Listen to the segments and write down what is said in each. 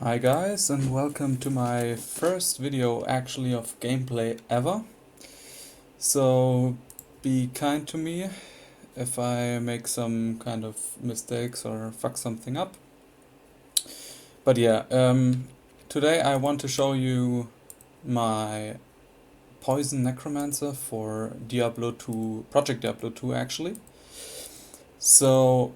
Hi guys, and welcome to my first video actually of gameplay ever. So be kind to me if I make some kind of mistakes or fuck something up. But yeah, today I want to show you my Poison Necromancer for Diablo 2, Project Diablo 2 actually. So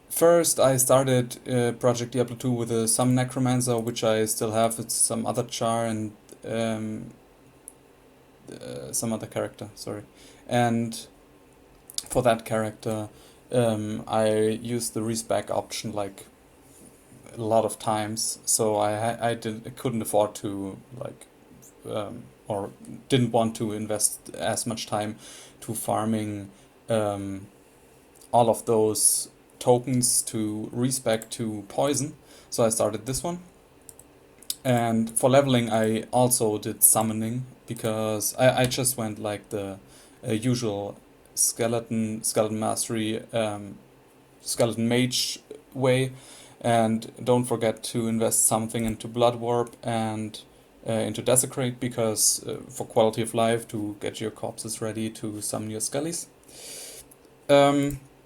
first I started Project Diablo 2 with a Summon Necromancer, which I still have. It's some other char and um, some other character, sorry. And for that character, I used the respec option like a lot of times, so I couldn't afford to or didn't want to invest as much time to farming um, all of those tokens to respec to poison. So I started this one. And for leveling, I also did summoning because I just went like the usual skeleton mastery, skeleton mage way, and don't forget to invest something into blood warp and into desecrate because for quality of life to get your corpses ready to summon your skellies.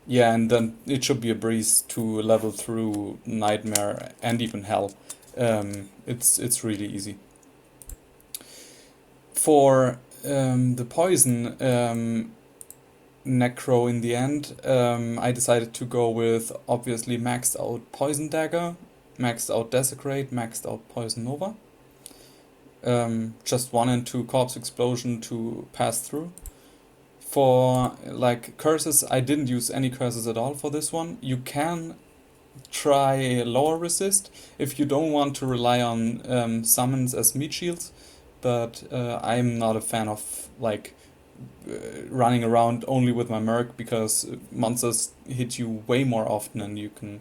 Yeah, and then it should be a breeze to level through nightmare and even hell. It's really easy. For the poison necro in the end, I decided to go with obviously maxed out poison dagger, maxed out desecrate, maxed out poison nova. Just 1 and 2 corpse explosion to pass through. For like curses, I didn't use any curses at all for this one. You can try lower resist if you don't want to rely on summons as meat shields, but I'm not a fan of like running around only with my merc because monsters hit you way more often and you can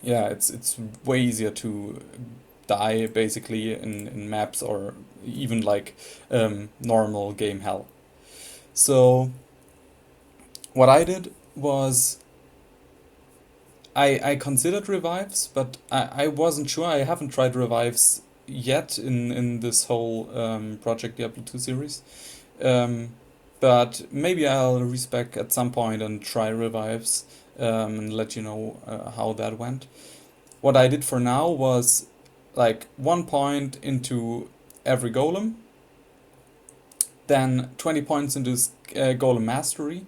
yeah, it's way easier to die basically in maps or even like normal game hell. So what I did was I considered revives, but I wasn't sure. I haven't tried revives yet in this whole Project Diablo 2 series. Um, but maybe I'll respec at some point and try revives and let you know how that went. What I did for now was like 1 point into every golem, then 20 points into golem mastery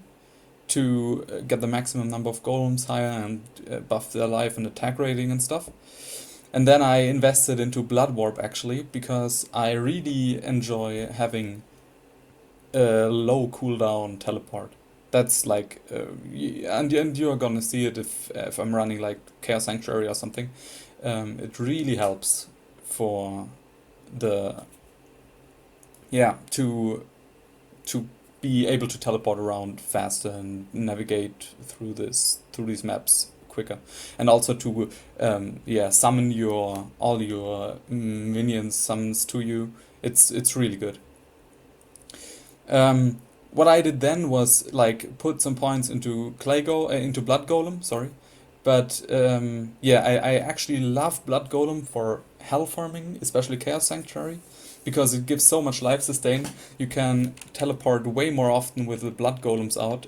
to get the maximum number of golems higher and buff their life and attack rating and stuff. And then I invested into Blood Warp actually because I really enjoy having a low cooldown teleport. That's like, and you're gonna see it if I'm running like Chaos Sanctuary or something. It really helps for the yeah to be able to teleport around faster and navigate through these maps quicker, and also to yeah, summon your all your minions summons to you. It's really good. What I did then was like put some points into into Blood Golem, sorry. But yeah, I actually love Blood Golem for hell farming, especially Chaos Sanctuary, because it gives so much life sustain. You can teleport way more often with the Blood Golems out.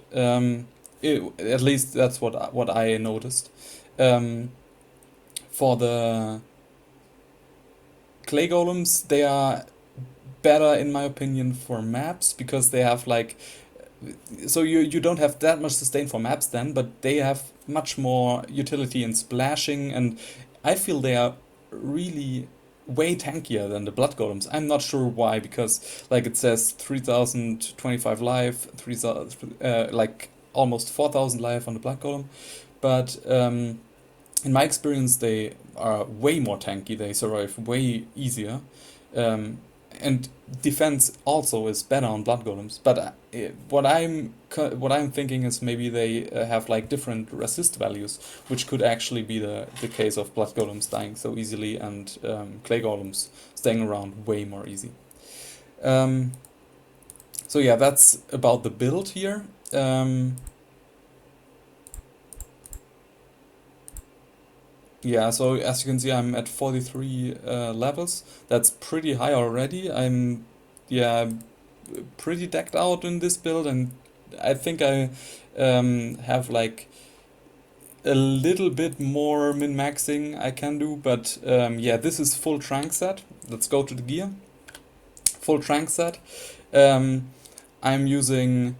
At least that's what I noticed. Um, for the Clay Golems, they are better in my opinion for maps because they have like, so you don't have that much sustain for maps then, but they have much more utility in splashing, and I feel they are really way tankier than the blood golems. I'm not sure why, because like it says 3025 life, 3000 like almost 4000 life on the blood golem, but in my experience they are way more tanky, they survive way easier. um, and defense also is better on blood golems. But what I'm thinking is maybe they have like different resist values, which could actually be the case of blood golems dying so easily and clay golems staying around way more easy. Um, so yeah, that's about the build here. Yeah, so as you can see, I'm at 43 levels. That's pretty high already. I'm, yeah, pretty decked out in this build, and I think I have like a little bit more min-maxing I can do, but yeah, this is full trank set. Let's go to the gear. Full trank set. Um, I'm using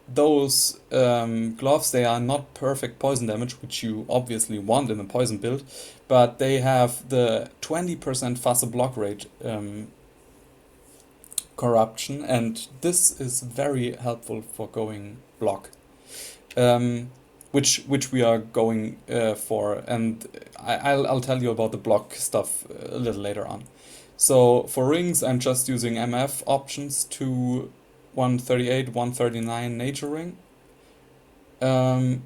those gloves. They are not perfect poison damage, which you obviously want in a poison build, but they have the 20% faster block rate corruption, and this is very helpful for going block. Um, which we are going for, and I'll tell you about the block stuff a little later on. So for rings, I'm just using MF options to 138, 139 nature ring. Then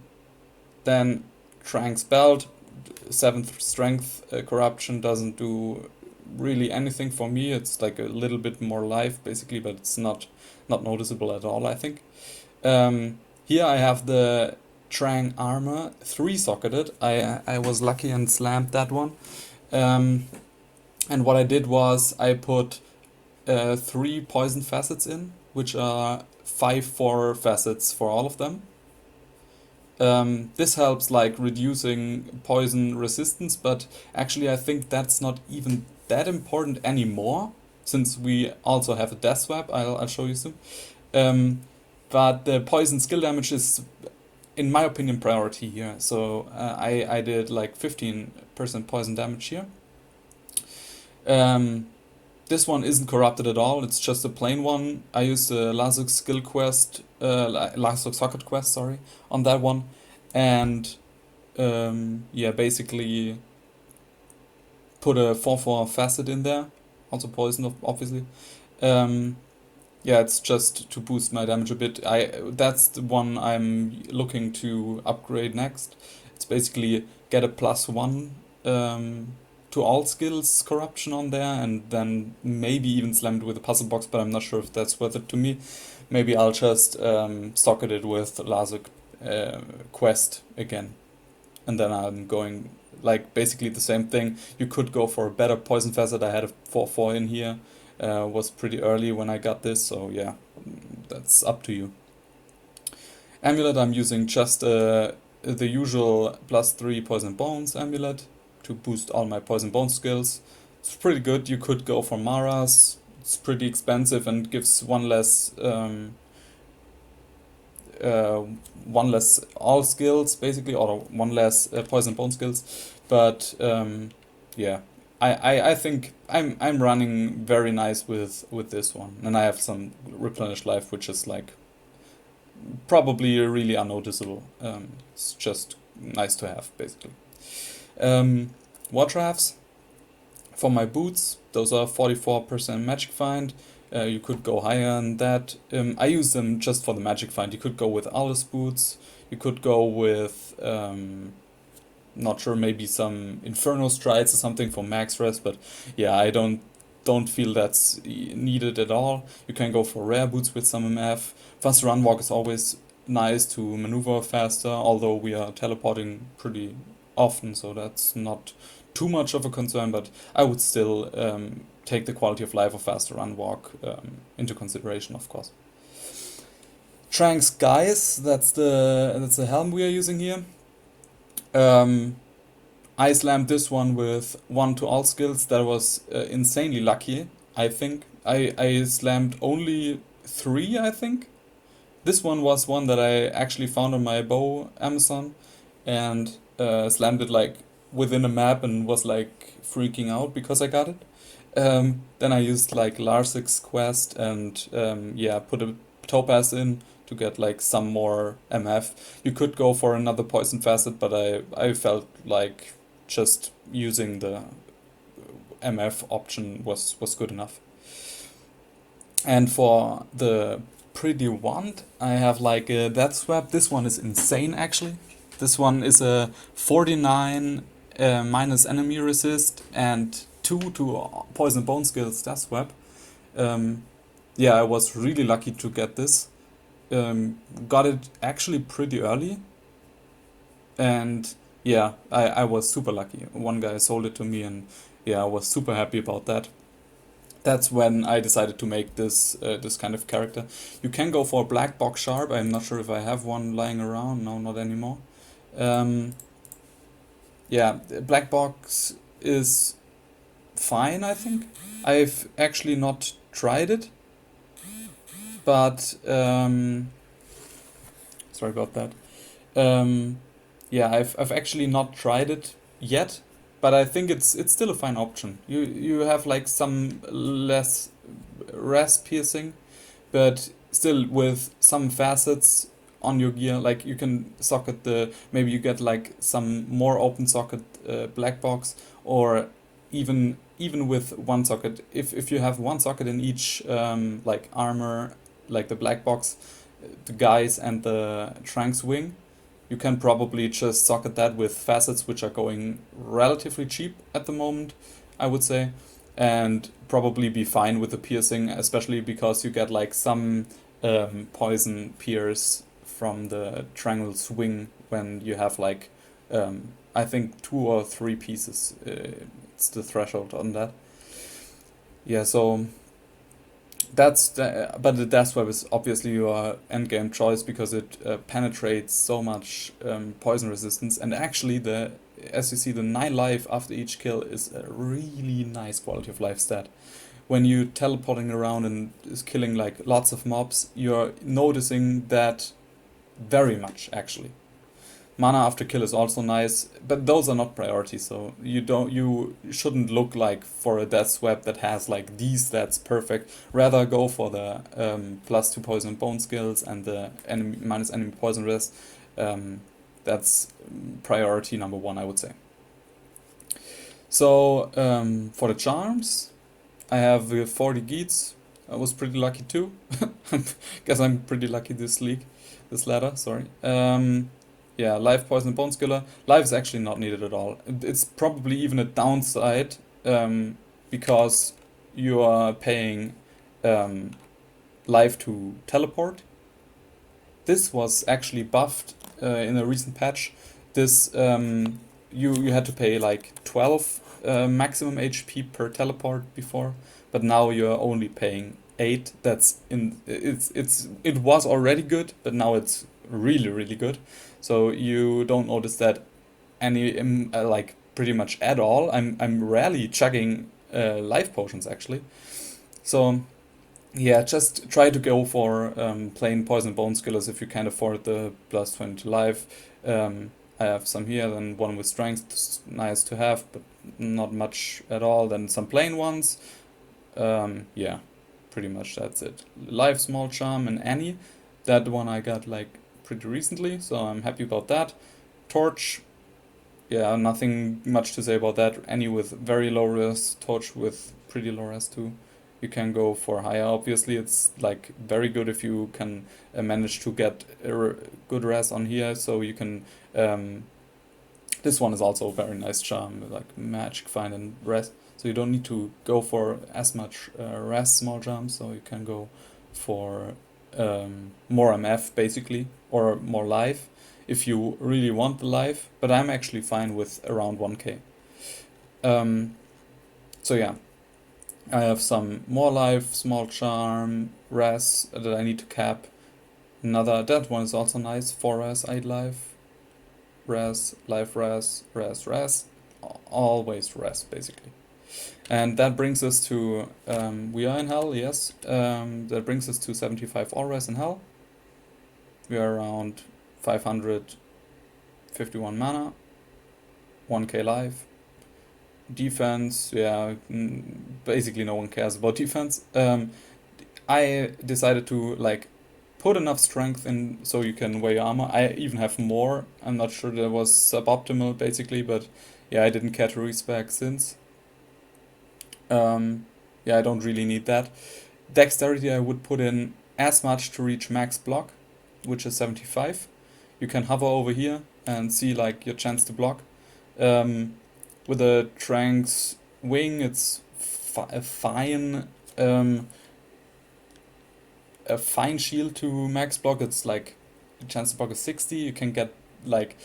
Trank's belt, 7th strength corruption doesn't do really anything for me. It's like a little bit more life basically, but it's not noticeable at all, I think. Here I have the Trang armor 3-socketed. I was lucky and slammed that one. And what I did was I put 3 poison facets in, which are 5-4 facets for all of them. This helps like reducing poison resistance, but actually I think that's not even that important anymore, since we also have a death swap. I'll show you soon. But the poison skill damage is, in my opinion, priority here. So I did like 15% poison damage here. This one isn't corrupted at all. It's just a plain one. I used the Lazuk skill quest, Lazuk socket quest, sorry, on that one, and yeah, basically put a 4/4 facet in there, also poison, obviously. Yeah, it's just to boost my damage a bit. That's the one I'm looking to upgrade next. It's basically get a +1 to all skills corruption on there, and then maybe even slam it with a puzzle box, but I'm not sure if that's worth it to me. Maybe I'll just socket it with Lazuk quest again, and then I'm going like basically the same thing. You could go for a better poison facet. I had a 4/4 in here. Was pretty early when I got this, so yeah, that's up to you. Amulet, I'm using just the usual +3 poison bones amulet to boost all my poison bone skills. It's pretty good. You could go for Mara's. It's pretty expensive and gives one less all skills basically, or one less poison bone skills. But yeah, I think I'm running very nice with this one, and I have some replenished life, which is like probably really unnoticeable. It's just nice to have basically. War drafts for my boots. Those are 44% magic find. You could go higher than that. I use them just for the magic find. You could go with Alice boots. You could go with not sure, maybe some Inferno strides or something for max rest. But yeah, I don't feel that's needed at all. You can go for rare boots with some MF. Fast run walk is always nice to maneuver faster, although we are teleporting pretty often, so that's not too much of a concern, but I would still take the quality of life of faster run walk into consideration, of course. Trank's guys, that's the helm we are using here. I slammed this one with 1 to all skills. That was insanely lucky, I think. I slammed only 3, I think. This one was one that I actually found on my bow Amazon, and slammed it like within a map and was like freaking out because I got it. Then I used like Larsik's quest and yeah, put a topaz in to get like some more MF. You could go for another poison facet, but I felt like just using the MF option was good enough. And for the pretty wand, I have like a death swap. This one is insane actually. This one is a 49 minus enemy resist and 2 to poison bone skills death swap. Yeah, I was really lucky to get this. Got it actually pretty early, and yeah, I was super lucky. One guy sold it to me, and yeah, I was super happy about that. That's when I decided to make this kind of character. You can go for a black box sharp. I'm not sure if I have one lying around. No, not anymore. Um, yeah, black box is fine, I think. I've actually not tried it, but sorry about that. Um, yeah, I've actually not tried it yet, but I think it's still a fine option. You have like some less res piercing, but still with some facets on your gear. Like you can socket the maybe you get like some more open socket black box, or even with one socket. If you have one socket in each like armor, like the black box, the guys and the Trank's wing, you can probably just socket that with facets which are going relatively cheap at the moment, I would say, and probably be fine with the piercing, especially because you get like some poison pierce from the triangle swing when you have like I think 2 or 3 pieces. It's the threshold on that. Yeah, so but the death web is obviously your endgame choice because it penetrates so much poison resistance, and actually as you see, the 9 life after each kill is a really nice quality of life stat. When you teleporting around and is killing like lots of mobs, you're noticing that very much actually. Mana after kill is also nice, but those are not priorities. So you shouldn't look like for a death swap that has like these stats perfect. Rather go for the +2 poison and bone skills and the enemy minus enemy poison risk. That's priority number 1, I would say. So for the charms, I have 40 Geats. I was pretty lucky too. Guess I'm pretty lucky this ladder. Sorry. Yeah, life, poison, and bone skiller. Life is actually not needed at all. It's probably even a downside because you are paying life to teleport. This was actually buffed in a recent patch. This you had to pay like 12 maximum HP per teleport before, but now you're only paying 8. It was already good, but now it's really really good. So you don't notice that any like pretty much at all. I'm rarely chugging life potions actually. So yeah, just try to go for plain poison bone skillers if you can't afford the +20 to life. I have some here, then one with strength, nice to have, but not much at all. Then some plain ones. Yeah, pretty much that's it. Life, small charm, and Annie. That one I got like pretty recently, so I'm happy about that. Torch, yeah, nothing much to say about that. Annie with very low res, Torch with pretty low res too. You can go for higher. Obviously, it's like very good if you can manage to get a good res on here, so you can. This one is also a very nice charm, like magic find and res. So you don't need to go for as much res small jumps, so you can go for more MF basically, or more life if you really want the life. But I'm actually fine with around 1k. So yeah, I have some more life, small charm, res that I need to cap. That one is also nice, 4 res, 8 life, res, life res, res, always res basically. And that brings us to, we are in hell, yes, that brings us to 75 all res in hell. We are around 551 mana, 1k life. Defense, yeah, basically no one cares about defense. I decided to like put enough strength in so you can weigh armor. I even have more. I'm not sure that was suboptimal basically, but yeah, I didn't care to respec since. Yeah, I don't really need that. Dexterity I would put in as much to reach max block, which is 75. You can hover over here and see like your chance to block. With a Trank's wing, it's a fine shield to max block. It's like the chance to block is 60. You can get like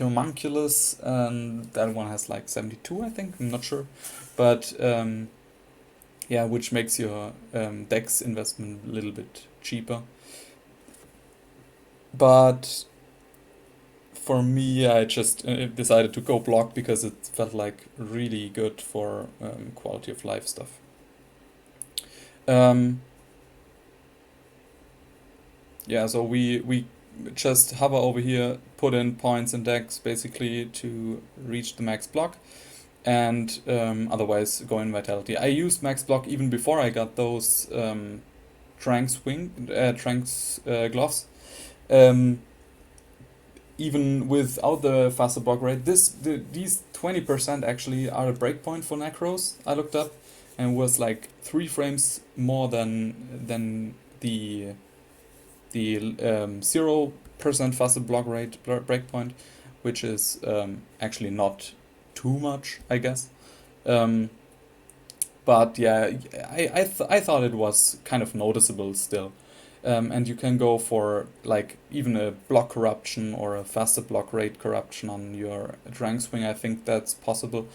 Homunculus, and that one has like 72, I think. I'm not sure, but yeah, which makes your dex investment a little bit cheaper. But for me, I just decided to go block because it felt like really good for quality of life stuff. Um, yeah, so we just hover over here, put in points in dex basically to reach the max block, and otherwise go in vitality. I used max block even before I got those Tranks gloves. Um, Even without the faster block rate, these 20% actually are a breakpoint for Necros. I looked up, and was like 3 frames more than the 0% faster block rate breakpoint, which is actually not too much, I guess. Um, but yeah, I thought it was kind of noticeable still. And you can go for like even a block corruption or a faster block rate corruption on your rank swing. I think that's possible,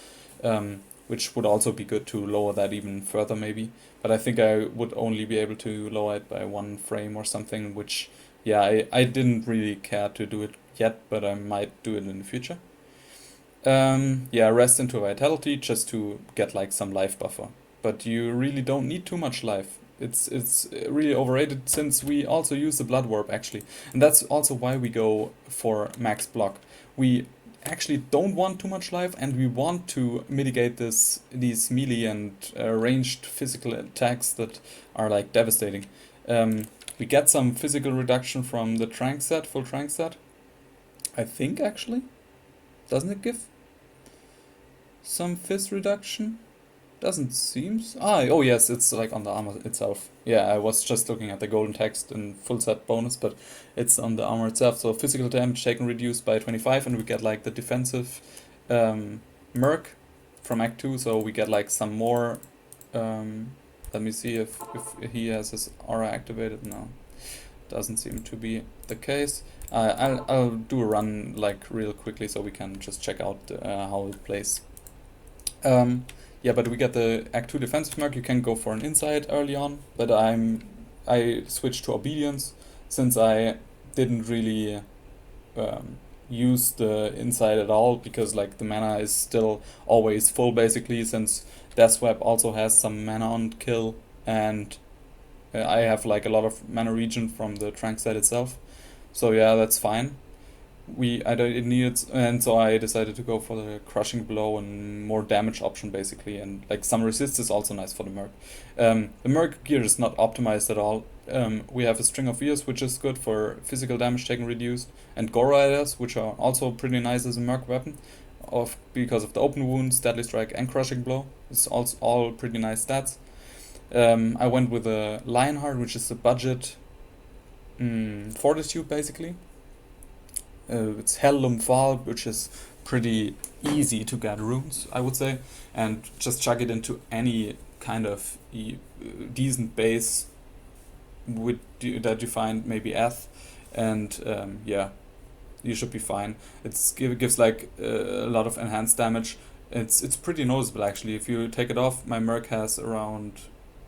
which would also be good to lower that even further maybe. But I think I would only be able to lower it by 1 frame or something, which, yeah, I didn't really care to do it yet, but I might do it in the future. Yeah, rest into vitality just to get like some life buffer. But you really don't need too much life. It's really overrated since we also use the blood warp actually. And that's also why we go for max block. We actually don't want too much life, and we want to mitigate these melee and ranged physical attacks that are like devastating. We get some physical reduction from the trank set, full trank set. I think actually. Doesn't it give some fizz reduction? Doesn't seem. Oh yes, it's like on the armor itself. Yeah, I was just looking at the golden text in full set bonus, but it's on the armor itself. So physical damage taken reduced by 25, and we get like the defensive merc from Act 2. So we get like some more. Let me see if he has his aura activated. No, doesn't seem to be the case. I'll do a run like real quickly so we can just check out how it plays. Yeah, but we get the Act 2 defensive mark. You can go for an insight early on, but I switched to obedience since I didn't really use the insight at all, because like the mana is still always full basically, since Deathswap also has some mana on kill, and I have like a lot of mana regen from the trank set itself. So yeah, that's fine. I don't it needed, and so I decided to go for the crushing blow and more damage option basically, and like some resist is also nice for the merc. The merc gear is not optimized at all. We have a string of ears, which is good for physical damage taken reduced, and gore riders, which are also pretty nice as a merc weapon, because of the open wounds, deadly strike, and crushing blow. It's also all pretty nice stats. I went with a Lionheart, which is a budget fortitude basically. It's Hellum Fall, which is pretty easy to get runes, I would say, and just chuck it into any kind of decent base that you find, maybe Eth, and yeah, you should be fine. It gives like a lot of enhanced damage. It's pretty noticeable actually. If you take it off, my merc has around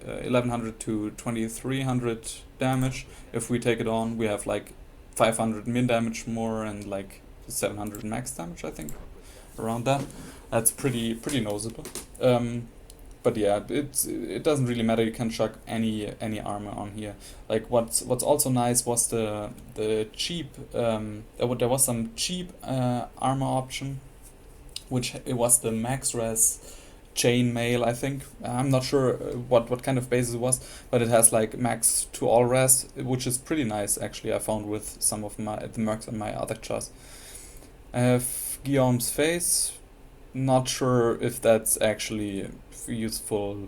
1100 to 2300 damage. If we take it on, we have like 500 min damage more and like 700 max damage, I think, around that. That's pretty noticeable. But yeah, it doesn't really matter. You can chuck any armor on here. Like what's also nice was the cheap. There was some cheap armor option, which it was the max res chain mail, I think. I'm not sure what kind of base it was, but it has like max to all res, which is pretty nice actually. I found with some of the mercs on my other charts. I have Guillaume's face. Not sure if that's actually useful.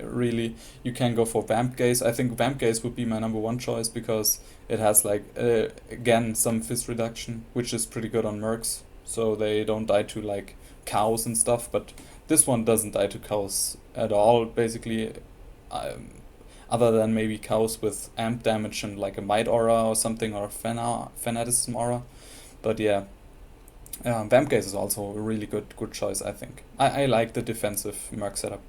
Really, you can go for Vamp Gaze. I think Vamp Gaze would be my #1 choice because it has like again some fizz reduction, which is pretty good on mercs, so they don't die to like cows and stuff. But this one doesn't die to cows at all, basically, other than maybe cows with amp damage and like a might aura or something, or fanaticism aura. But yeah, Vamp Gaze is also a really good choice, I think. I like the defensive Merc setup.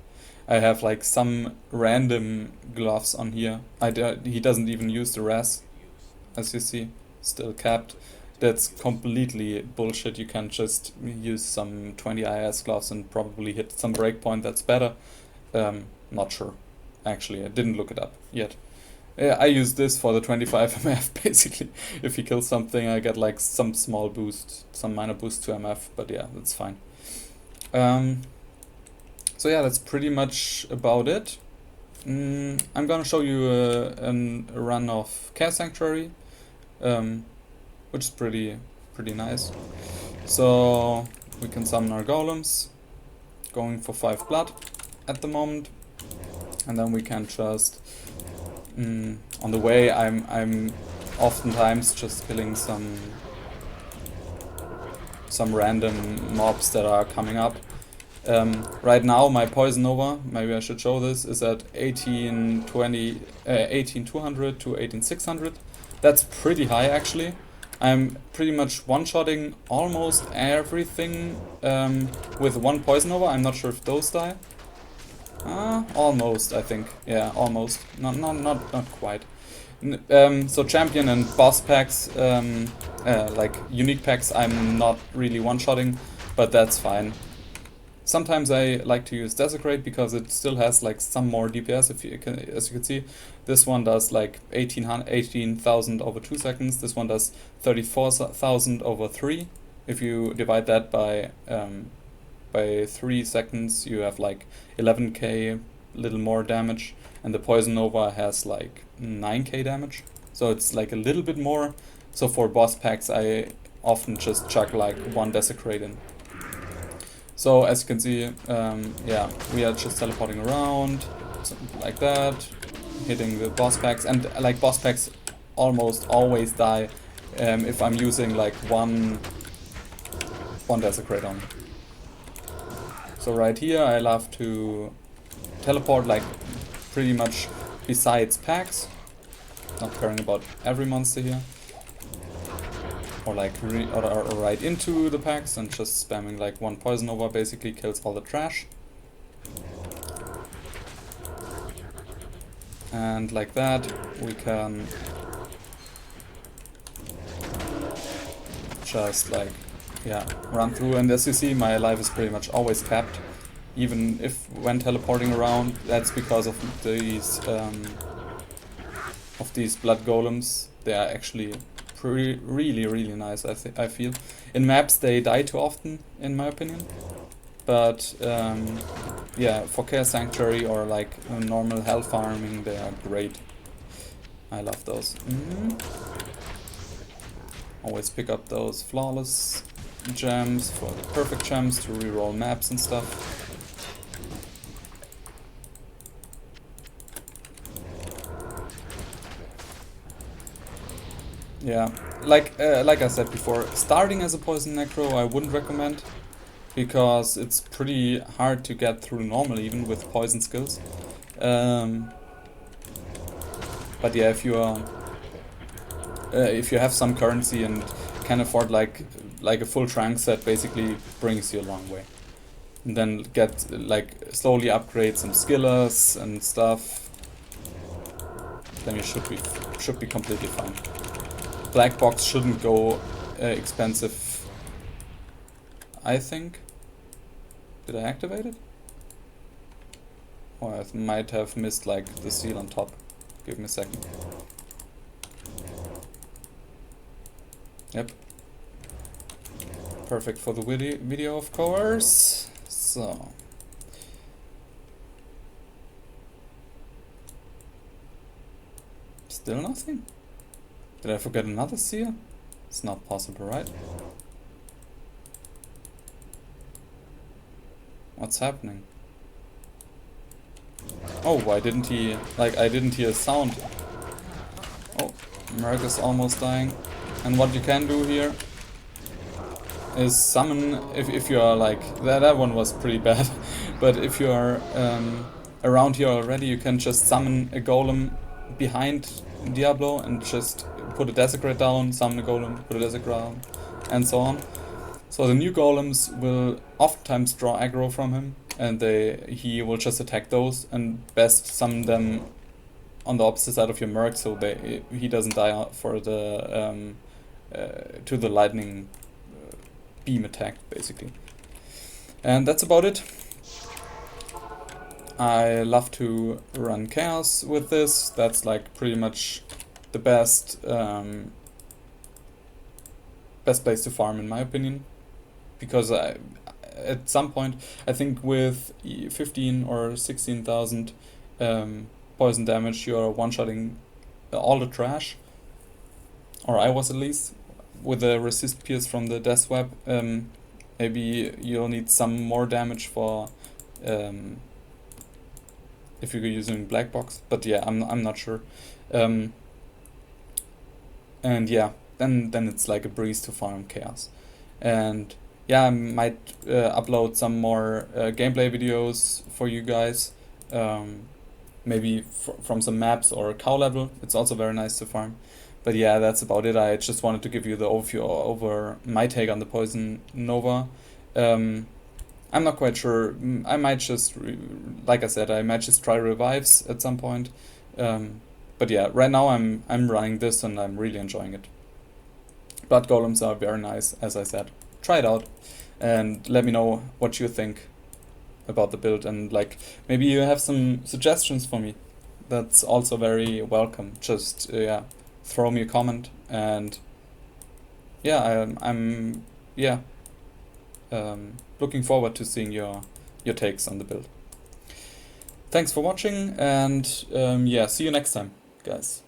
I have like some random gloves on here. He doesn't even use the res, as you see, still capped. That's completely bullshit. You can just use some 20 IS gloves and probably hit some breakpoint that's better. Not sure. Actually, I didn't look it up yet. I use this for the 25 MF basically. If he kills something, I get like some small boost, some minor boost to MF, but yeah, that's fine. So yeah, that's pretty much about it. I'm gonna show you a run of Chaos Sanctuary, which is pretty nice. So we can summon our golems, going for 5 blood at the moment, and then we can just on the way I'm oftentimes just killing some random mobs that are coming up. Right now my Poison Nova, maybe I should show this, is at 18,200 to 18,600. That's pretty high actually. I'm pretty much one-shotting almost everything with one Poison Nova. I'm not sure if those die. Almost, I think. Yeah, almost. Not quite. So champion and boss packs, like unique packs, I'm not really one-shotting, but that's fine. Sometimes I like to use Desecrate because it still has like some more DPS. As you can see, this one does like 18,000 over 2 seconds. This one does 34,000 over 3. If you divide that by 3 seconds, you have like 11k, little more damage, and the Poison Nova has like 9k damage. So it's like a little bit more. So for boss packs, I often just chuck like one Desecrate in. So as you can see, yeah, we are just teleporting around, something like that, hitting the boss packs, and like boss packs almost always die if I'm using like one Desecrate on. So right here I love to teleport like pretty much besides packs, not caring about every monster here. Or like or right into the packs and just spamming like one Poison Nova basically kills all the trash. And like that we can just like, yeah, run through, and as you see my life is pretty much always capped. Even if when teleporting around, that's because of these blood golems. They are actually really nice, I feel. In maps they die too often, in my opinion. But yeah, for Chaos Sanctuary or like normal hell farming, they are great. I love those. Always pick up those flawless gems for the perfect gems to reroll maps and stuff. Yeah, like I said before, starting as a Poison Necro I wouldn't recommend, because it's pretty hard to get through normal even with poison skills. But yeah, if you have some currency and can afford like a full trunk set, basically brings you a long way. And then get like slowly upgrade some skillers and stuff, then you should be completely fine. Black box shouldn't go expensive, I think. Did I activate it? Or I might have missed like the seal on top. Give me a second. Yep. Perfect for the video, of course. So. Still nothing? Did I forget another seal? It's not possible, right? What's happening? Oh, why didn't he... Like, I didn't hear a sound. Oh, Merc is almost dying. And what you can do here is summon... If you are like... That one was pretty bad. But if you are around here already, you can just summon a golem behind Diablo and just put a Desecrate down, summon a golem, put a Desecrate down, and so on. So the new golems will oftentimes draw aggro from him, and he will just attack those and best summon them on the opposite side of your merc, so he doesn't die for the to the lightning beam attack basically. And that's about it. I love to run chaos with this. That's like pretty much the best best place to farm in my opinion, because at some point I think with 15 or 16,000 poison damage you are one-shotting all the trash, or I was at least, with the resist pierce from the death web. Maybe you'll need some more damage for if you're using black box, but yeah, I'm not sure. And yeah, then it's like a breeze to farm chaos. And yeah, I might upload some more gameplay videos for you guys. Maybe from some maps or cow level. It's also very nice to farm. But yeah, that's about it. I just wanted to give you the overview over my take on the Poison Nova. I'm not quite sure. I might just, like I said, I might just try revives at some point. But yeah, right now I'm running this and I'm really enjoying it. Blood golems are very nice, as I said. Try it out and let me know what you think about the build, and like maybe you have some suggestions for me. That's also very welcome. Just yeah, throw me a comment, and yeah, I'm yeah looking forward to seeing your takes on the build. Thanks for watching, and yeah, see you next time, guys.